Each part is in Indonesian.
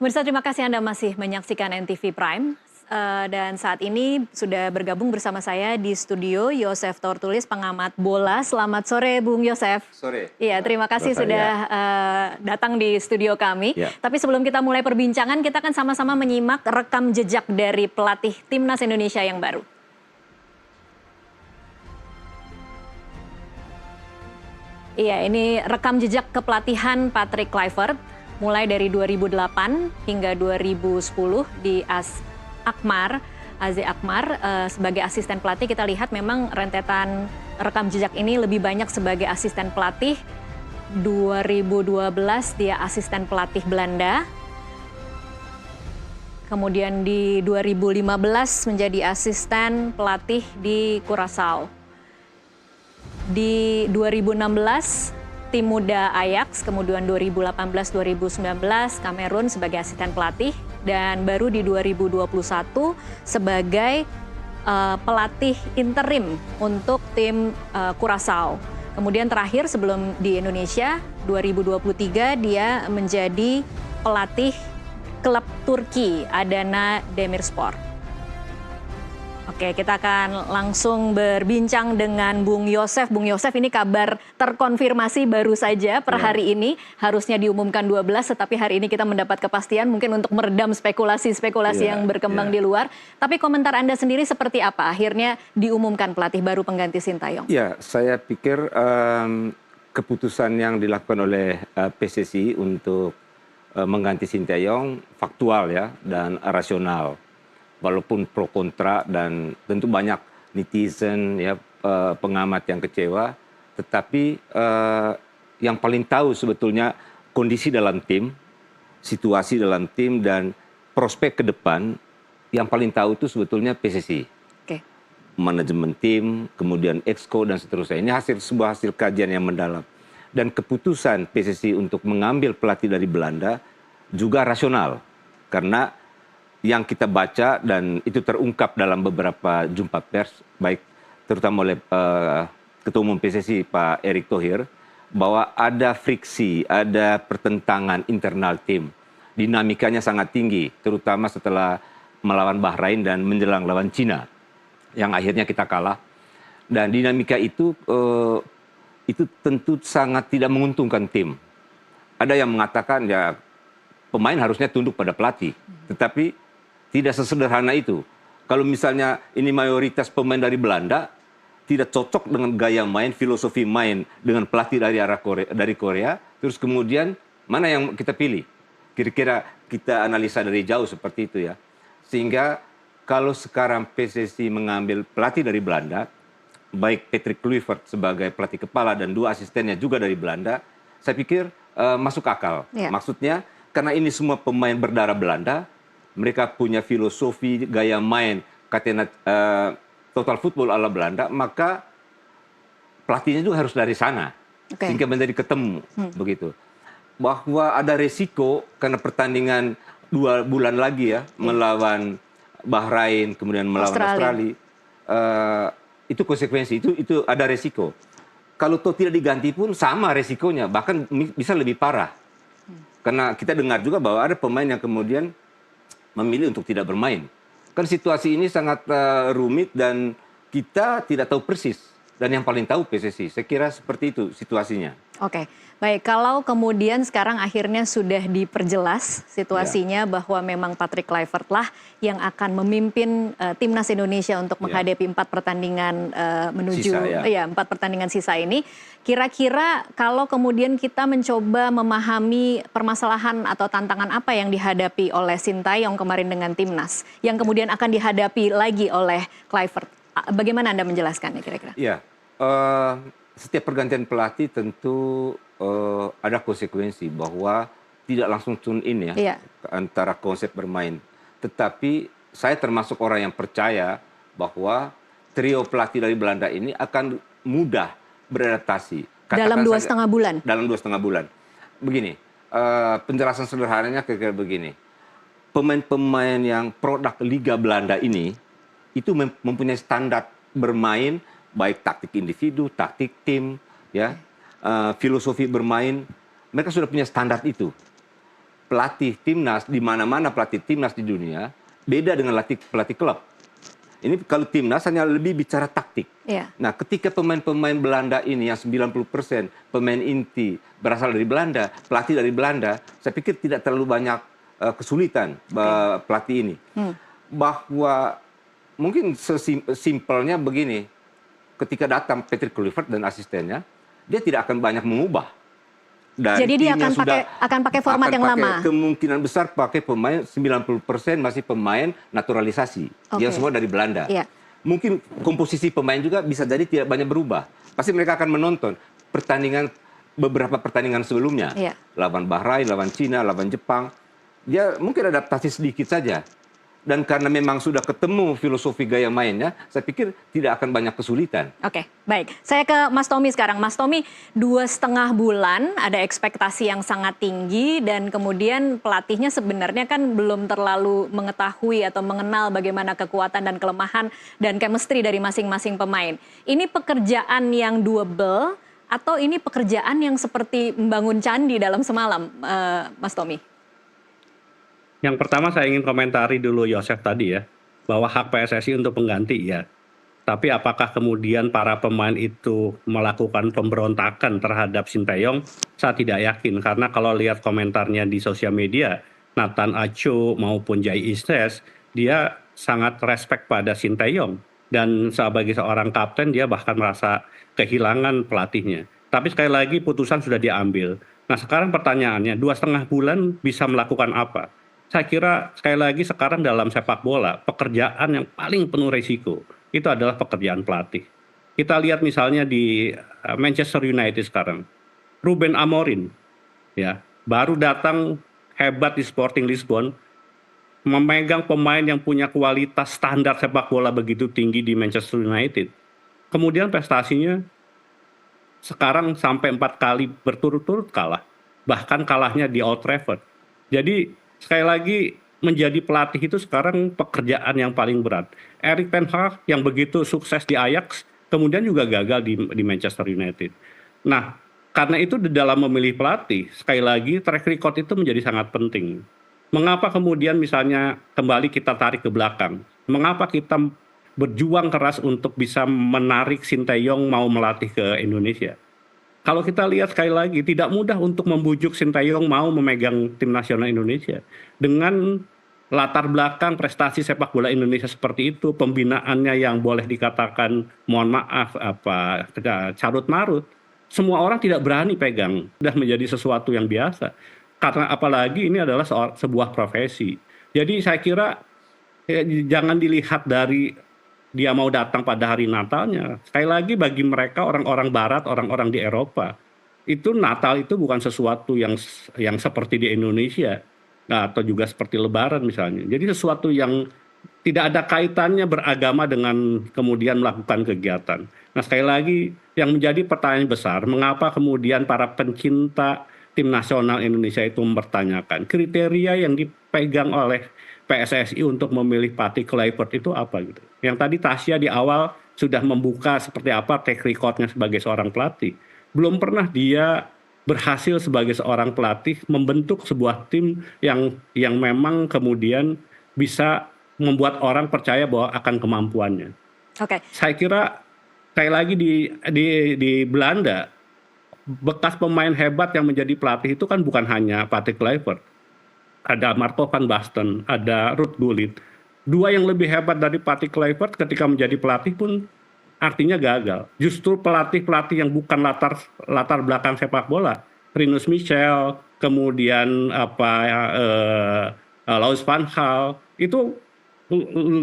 Pemirsa, terima kasih Anda masih menyaksikan NTV Prime. Dan saat ini sudah bergabung bersama saya di studio Yosef Tortulis, pengamat bola. Selamat sore, Bung Yosef. Sore. Iya, terima kasih sudah datang di studio kami. Ya. Tapi sebelum kita mulai perbincangan, kita akan sama-sama menyimak rekam jejak dari pelatih Timnas Indonesia yang baru. Iya, ini rekam jejak kepelatihan Patrick Kluivert mulai dari 2008 hingga 2010 di AZ Alkmaar. Sebagai asisten pelatih, kita lihat memang rentetan rekam jejak ini lebih banyak sebagai asisten pelatih. 2012 dia asisten pelatih Belanda. Kemudian di 2015 menjadi asisten pelatih di Curaçao. Di 2016 tim muda Ajax, kemudian 2018-2019 Kamerun sebagai asisten pelatih, dan baru di 2021 sebagai pelatih interim untuk tim Curaçao. Kemudian terakhir sebelum di Indonesia 2023 dia menjadi pelatih klub Turki Adana Demirspor. Oke, kita akan langsung berbincang dengan Bung Yosef. Bung Yosef, ini kabar terkonfirmasi baru saja per hari ini. Harusnya diumumkan 12, tetapi hari ini kita mendapat kepastian mungkin untuk meredam spekulasi-spekulasi yang berkembang di luar. Tapi komentar Anda sendiri seperti apa? Akhirnya diumumkan pelatih baru pengganti Sintayong. Ya, saya pikir keputusan yang dilakukan oleh PSSI untuk mengganti Sintayong faktual ya dan rasional. Walaupun pro kontra dan tentu banyak netizen ya pengamat yang kecewa, tetapi yang paling tahu sebetulnya kondisi dalam tim, situasi dalam tim dan prospek ke depan yang paling tahu itu sebetulnya PSSI. Oke. Manajemen tim, kemudian exco dan seterusnya. Ini sebuah hasil kajian yang mendalam. Dan keputusan PSSI untuk mengambil pelatih dari Belanda juga rasional karena yang kita baca dan itu terungkap dalam beberapa jumpa pers, baik terutama oleh Ketua Umum PSSI Pak Erick Thohir, bahwa ada friksi, ada pertentangan internal tim. Dinamikanya sangat tinggi, terutama setelah melawan Bahrain dan menjelang lawan Cina, yang akhirnya kita kalah. Dan dinamika itu tentu sangat tidak menguntungkan tim. Ada yang mengatakan ya pemain harusnya tunduk pada pelatih, tetapi tidak sesederhana itu. Kalau misalnya ini mayoritas pemain dari Belanda tidak cocok dengan gaya main, filosofi main dengan pelatih dari Korea, terus kemudian mana yang kita pilih? Kira-kira kita analisa dari jauh seperti itu ya. Sehingga kalau sekarang PSSI mengambil pelatih dari Belanda, baik Patrick Kluivert sebagai pelatih kepala dan dua asistennya juga dari Belanda, saya pikir masuk akal. Ya. Maksudnya karena ini semua pemain berdarah Belanda, mereka punya filosofi, gaya main, katanya total football ala Belanda, maka pelatihnya juga harus dari sana. Sehingga menjadi ketemu, begitu. Bahwa ada resiko, karena pertandingan 2 bulan lagi ya, melawan Bahrain, kemudian melawan Australia. Itu konsekuensi, itu ada resiko. Kalau toh tidak diganti pun sama resikonya, bahkan bisa lebih parah. Karena kita dengar juga bahwa ada pemain yang kemudian memilih untuk tidak bermain. Kan situasi ini sangat rumit dan kita tidak tahu persis. Dan yang paling tahu PSSI. Saya kira seperti itu situasinya. Oke, baik. Kalau kemudian sekarang akhirnya sudah diperjelas situasinya bahwa memang Patrick Kluivert lah yang akan memimpin Timnas Indonesia untuk menghadapi 4 pertandingan menuju sisa, 4 pertandingan sisa ini. Kira-kira kalau kemudian kita mencoba memahami permasalahan atau tantangan apa yang dihadapi oleh Sintayong kemarin dengan Timnas, yang kemudian akan dihadapi lagi oleh Kluivert, bagaimana Anda menjelaskannya kira-kira? Iya, setiap pergantian pelatih tentu ada konsekuensi bahwa tidak langsung tune in ya antara konsep bermain. Tetapi saya termasuk orang yang percaya bahwa trio pelatih dari Belanda ini akan mudah beradaptasi. Dalam 2,5 bulan? Dalam 2,5 bulan. Begini, penjelasan sederhananya kayak begini. Pemain-pemain yang produk Liga Belanda ini itu mempunyai standar bermain, baik taktik individu, taktik tim, ya, filosofi bermain, mereka sudah punya standar itu. pelatih timnas, di mana-mana pelatih timnas di dunia, beda dengan pelatih klub. Ini kalau timnas hanya lebih bicara taktik. Iya. Nah, ketika pemain-pemain Belanda ini yang 90% pemain inti berasal dari Belanda, pelatih dari Belanda, saya pikir tidak terlalu banyak kesulitan pelatih ini. Bahwa mungkin sesimpelnya begini, ketika datang Patrick Kluivert dan asistennya, dia tidak akan banyak mengubah. Jadi dia akan pakai format yang lama. Kemungkinan besar pakai pemain 90% masih pemain naturalisasi. Yang semua dari Belanda. Iya. Mungkin komposisi pemain juga bisa jadi tidak banyak berubah. Pasti mereka akan menonton beberapa pertandingan sebelumnya. Iya. Lawan Bahrain, lawan Cina, lawan Jepang. Dia mungkin adaptasi sedikit saja. Dan karena memang sudah ketemu filosofi gaya mainnya, saya pikir tidak akan banyak kesulitan. Oke, baik. Saya ke Mas Tommy sekarang. Mas Tommy, 2,5 bulan ada ekspektasi yang sangat tinggi dan kemudian pelatihnya sebenarnya kan belum terlalu mengetahui atau mengenal bagaimana kekuatan dan kelemahan dan chemistry dari masing-masing pemain. Ini pekerjaan yang double atau ini pekerjaan yang seperti membangun candi dalam semalam, Mas Tommy? Yang pertama saya ingin komentari dulu Yosef tadi ya, bahwa hak PSSI untuk pengganti ya. Tapi apakah kemudian para pemain itu melakukan pemberontakan terhadap Sinteyong? Saya tidak yakin, karena kalau lihat komentarnya di sosial media, Nathan Acho maupun Jai Isnes, dia sangat respect pada Sinteyong. Dan sebagai seorang kapten, dia bahkan merasa kehilangan pelatihnya. Tapi sekali lagi putusan sudah diambil. Nah sekarang pertanyaannya, 2,5 bulan bisa melakukan apa? Saya kira sekali lagi sekarang dalam sepak bola, pekerjaan yang paling penuh risiko itu adalah pekerjaan pelatih. Kita lihat misalnya di Manchester United sekarang, Ruben Amorim, ya baru datang hebat di Sporting Lisbon, memegang pemain yang punya kualitas standar sepak bola begitu tinggi di Manchester United. Kemudian prestasinya sekarang sampai 4 kali berturut-turut kalah, bahkan kalahnya di Old Trafford. Jadi sekali lagi menjadi pelatih itu sekarang pekerjaan yang paling berat. Erik ten Hag yang begitu sukses di Ajax, kemudian juga gagal di Manchester United. Nah, karena itu di dalam memilih pelatih, sekali lagi track record itu menjadi sangat penting. Mengapa kemudian misalnya kembali kita tarik ke belakang? Mengapa kita berjuang keras untuk bisa menarik Sinteyong mau melatih ke Indonesia? Kalau kita lihat sekali lagi, tidak mudah untuk membujuk Sinteyong mau memegang tim nasional Indonesia. Dengan latar belakang prestasi sepak bola Indonesia seperti itu, pembinaannya yang boleh dikatakan, mohon maaf, carut marut, semua orang tidak berani pegang. Sudah menjadi sesuatu yang biasa. Karena apalagi ini adalah sebuah profesi. Jadi saya kira jangan dilihat dari dia mau datang pada hari Natalnya. Sekali lagi bagi mereka orang-orang Barat, orang-orang di Eropa, itu Natal itu bukan sesuatu yang seperti di Indonesia, atau juga seperti Lebaran misalnya. Jadi sesuatu yang tidak ada kaitannya beragama dengan kemudian melakukan kegiatan. Nah sekali lagi yang menjadi pertanyaan besar, mengapa kemudian para pencinta tim nasional Indonesia itu mempertanyakan kriteria yang dipegang oleh PSSI untuk memilih Patrick Kluivert itu apa gitu. Yang tadi Tasya di awal sudah membuka seperti apa track record-nya sebagai seorang pelatih. Belum pernah dia berhasil sebagai seorang pelatih membentuk sebuah tim yang memang kemudian bisa membuat orang percaya bahwa akan kemampuannya. Oke. Saya kira sekali lagi di Belanda, bekas pemain hebat yang menjadi pelatih itu kan bukan hanya Patrick Kluivert. Ada Marco van Basten, ada Ruud Gullit. Dua yang lebih hebat dari Patrick Kluivert ketika menjadi pelatih pun artinya gagal. Justru pelatih-pelatih yang bukan latar belakang sepak bola, Rinus Michels, kemudian Louis van Gaal, itu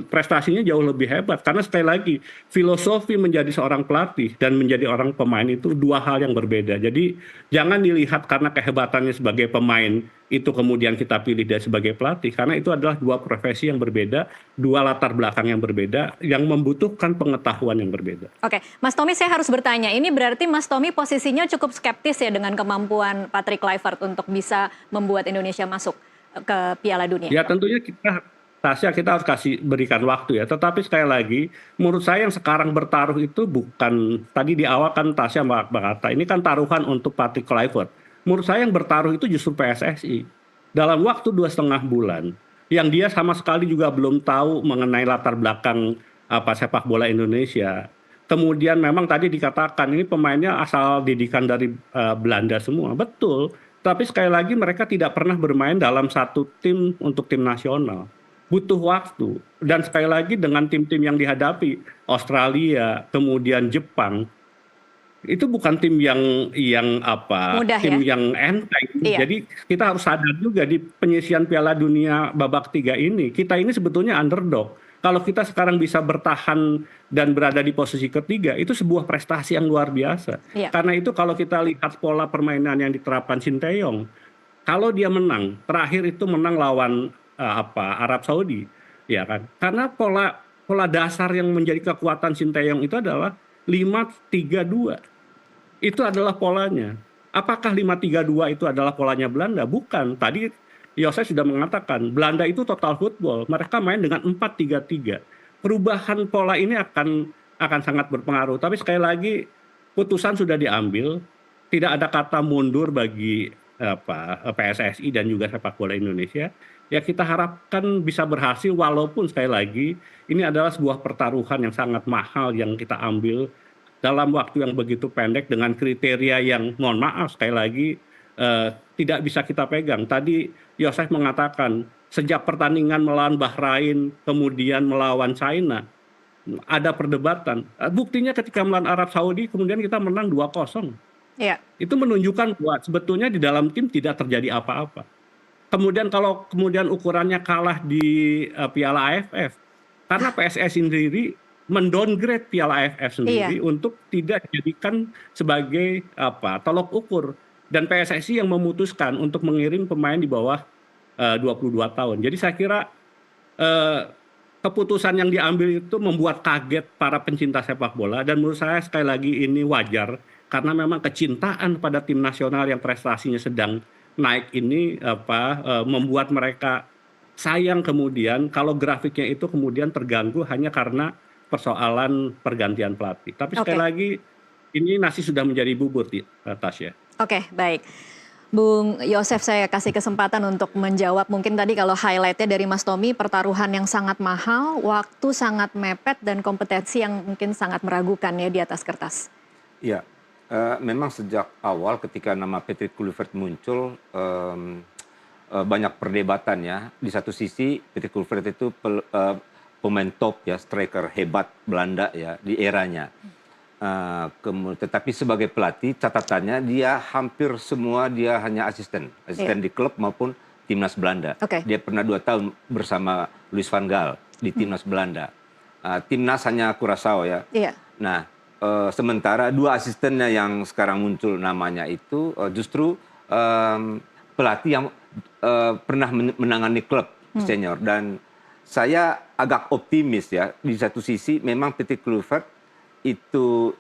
prestasinya jauh lebih hebat. Karena sekali lagi, filosofi menjadi seorang pelatih dan menjadi orang pemain itu dua hal yang berbeda. Jadi jangan dilihat karena kehebatannya sebagai pemain, itu kemudian kita pilih dia sebagai pelatih. Karena itu adalah dua profesi yang berbeda, dua latar belakang yang berbeda, yang membutuhkan pengetahuan yang berbeda. Oke, Mas Tommy saya harus bertanya, ini berarti Mas Tommy posisinya cukup skeptis ya dengan kemampuan Patrick Kluivert untuk bisa membuat Indonesia masuk ke Piala Dunia? Ya tentunya Tasya kita harus berikan waktu ya. Tetapi sekali lagi, menurut saya yang sekarang bertaruh itu bukan, tadi di awal kan Tasya berkata, ini kan taruhan untuk Patrick Kluivert. Menurut saya yang bertaruh itu justru PSSI. dalam waktu 2,5 bulan, yang dia sama sekali juga belum tahu mengenai latar belakang sepak bola Indonesia. Kemudian memang tadi dikatakan ini pemainnya asal didikan dari Belanda semua, betul. Tapi sekali lagi mereka tidak pernah bermain dalam satu tim untuk tim nasional. Butuh waktu. Dan sekali lagi dengan tim-tim yang dihadapi, Australia, kemudian Jepang, itu bukan tim Mudah tim ya? yang enteng. Iya. Jadi kita harus sadar juga di penyisian Piala Dunia babak 3 ini, kita ini sebetulnya underdog. Kalau kita sekarang bisa bertahan dan berada di posisi ketiga, itu sebuah prestasi yang luar biasa. Iya. Karena itu kalau kita lihat pola permainan yang diterapkan Sinteyong, kalau dia menang, terakhir itu menang lawan Arab Saudi, ya kan? Karena pola pola dasar yang menjadi kekuatan Sinteyong itu adalah 5-3-2. Itu adalah polanya. Apakah 5-3-2 itu adalah polanya Belanda? Bukan. Tadi Yosef sudah mengatakan, Belanda itu total football. Mereka main dengan 4-3-3. Perubahan pola ini akan sangat berpengaruh. Tapi sekali lagi, putusan sudah diambil. Tidak ada kata mundur bagi PSSI dan juga sepak bola Indonesia. Ya kita harapkan bisa berhasil walaupun sekali lagi ini adalah sebuah pertaruhan yang sangat mahal yang kita ambil dalam waktu yang begitu pendek dengan kriteria yang mohon maaf sekali lagi tidak bisa kita pegang. Tadi Yosef mengatakan sejak pertandingan melawan Bahrain kemudian melawan China ada perdebatan. Buktinya ketika melawan Arab Saudi kemudian kita menang 2-0. Iya. Itu menunjukkan bahwa sebetulnya di dalam tim tidak terjadi apa-apa. Kemudian kalau kemudian ukurannya kalah di Piala AFF, karena PSSI sendiri mendowngrade Piala AFF sendiri Iya. untuk tidak dijadikan sebagai tolok ukur, dan PSSI yang memutuskan untuk mengirim pemain di bawah 22 tahun. Jadi saya kira keputusan yang diambil itu membuat kaget para pencinta sepak bola, dan menurut saya sekali lagi ini wajar karena memang kecintaan pada tim nasional yang prestasinya sedang naik ini membuat mereka sayang kemudian kalau grafiknya itu kemudian terganggu hanya karena persoalan pergantian pelatih. Tapi sekali lagi ini nasi sudah menjadi bubur, Tasya. Oke, baik. Bung Yosef, saya kasih kesempatan untuk menjawab. Mungkin tadi kalau highlightnya dari Mas Tommy, pertaruhan yang sangat mahal, waktu sangat mepet, dan kompetensi yang mungkin sangat meragukan ya di atas kertas. Iya, memang sejak awal ketika nama Patrick Kluivert muncul, banyak perdebatan ya. Di satu sisi Patrick Kluivert itu pemain top ya, striker hebat Belanda ya di eranya. Tetapi sebagai pelatih catatannya dia hampir semua dia hanya asisten di klub maupun timnas Belanda. Dia pernah 2 tahun bersama Louis van Gaal di timnas Belanda. Timnas hanya Curaçao ya. Nah, sementara 2 asistennya yang sekarang muncul namanya itu justru pelatih yang pernah menangani klub senior, dan saya agak optimis ya. Di satu sisi memang Patrick Kluivert itu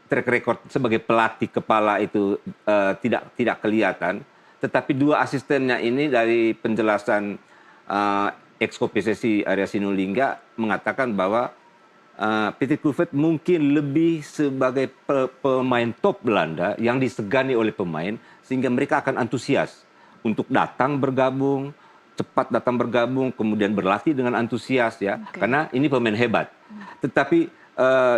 track record sebagai pelatih kepala itu tidak kelihatan, tetapi 2 asistennya ini dari penjelasan Exco PSSI Arya Sinulinga mengatakan bahwa Patrick Kluivert mungkin lebih sebagai pemain top Belanda yang disegani oleh pemain sehingga mereka akan antusias untuk datang bergabung, cepat datang bergabung, kemudian berlatih dengan antusias ya, karena ini pemain hebat. Tetapi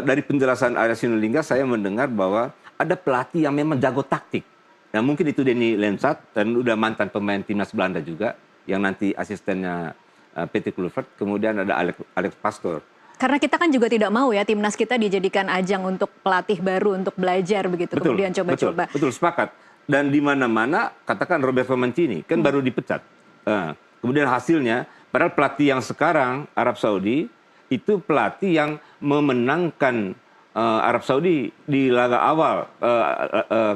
dari penjelasan Arya Sinulinga saya mendengar bahwa ada pelatih yang memang jago taktik. Nah, mungkin itu Denny Lensat dan udah mantan pemain timnas Belanda juga yang nanti asistennya Patrick Kluivert, kemudian ada Alex Pastoor. Karena kita kan juga tidak mau ya timnas kita dijadikan ajang untuk pelatih baru untuk belajar begitu, kemudian coba-coba. Betul, sepakat. Dan di mana-mana katakan Roberto Mancini kan baru dipecat. Kemudian hasilnya, padahal pelatih yang sekarang Arab Saudi itu pelatih yang memenangkan Arab Saudi di laga awal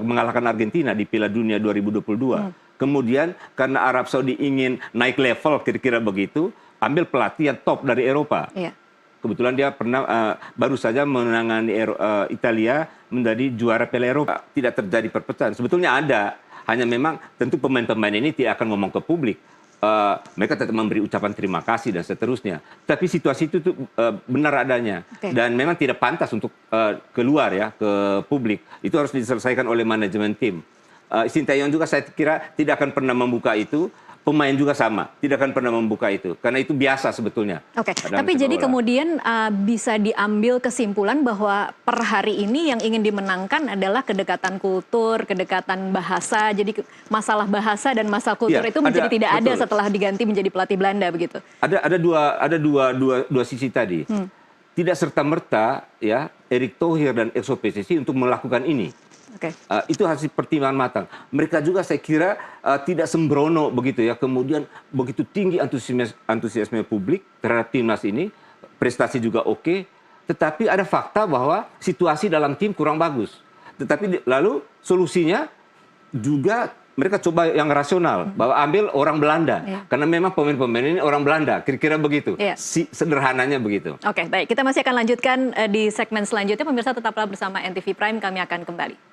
mengalahkan Argentina di Piala Dunia 2022. Kemudian karena Arab Saudi ingin naik level kira-kira begitu, ambil pelatih yang top dari Eropa. Kebetulan dia pernah baru saja menangani Italia menjadi juara Piala Eropa. Tidak terjadi perpecahan. Sebetulnya ada, hanya memang tentu pemain-pemain ini tidak akan ngomong ke publik. Mereka tetap memberi ucapan terima kasih dan seterusnya. Tapi situasi itu benar adanya dan memang tidak pantas untuk keluar ya ke publik. Itu harus diselesaikan oleh manajemen tim. Sintayong juga saya kira tidak akan pernah membuka itu. Pemain juga sama, tidak akan pernah membuka itu. Karena itu biasa sebetulnya. Oke, dalam tapi sepak jadi bola. kemudian bisa diambil kesimpulan bahwa per hari ini yang ingin dimenangkan adalah kedekatan kultur, kedekatan bahasa. Jadi masalah bahasa dan masalah kultur Iya, itu menjadi tidak ada betul. setelah diganti menjadi pelatih Belanda begitu. Ada dua sisi tadi. Tidak serta-merta ya Erick Thohir dan Exco PSSI untuk melakukan ini. Oke. Itu hasil pertimbangan matang. Mereka juga saya kira tidak sembrono begitu ya. Kemudian begitu tinggi antusiasme publik terhadap timnas ini, prestasi juga oke. Tetapi ada fakta bahwa situasi dalam tim kurang bagus. Tetapi lalu solusinya juga mereka coba yang rasional, bahwa ambil orang Belanda. Karena memang pemain-pemain ini orang Belanda, kira-kira begitu. Sederhananya begitu. Oke, baik. Kita masih akan lanjutkan di segmen selanjutnya. Pemirsa tetaplah bersama NTV Prime, kami akan kembali.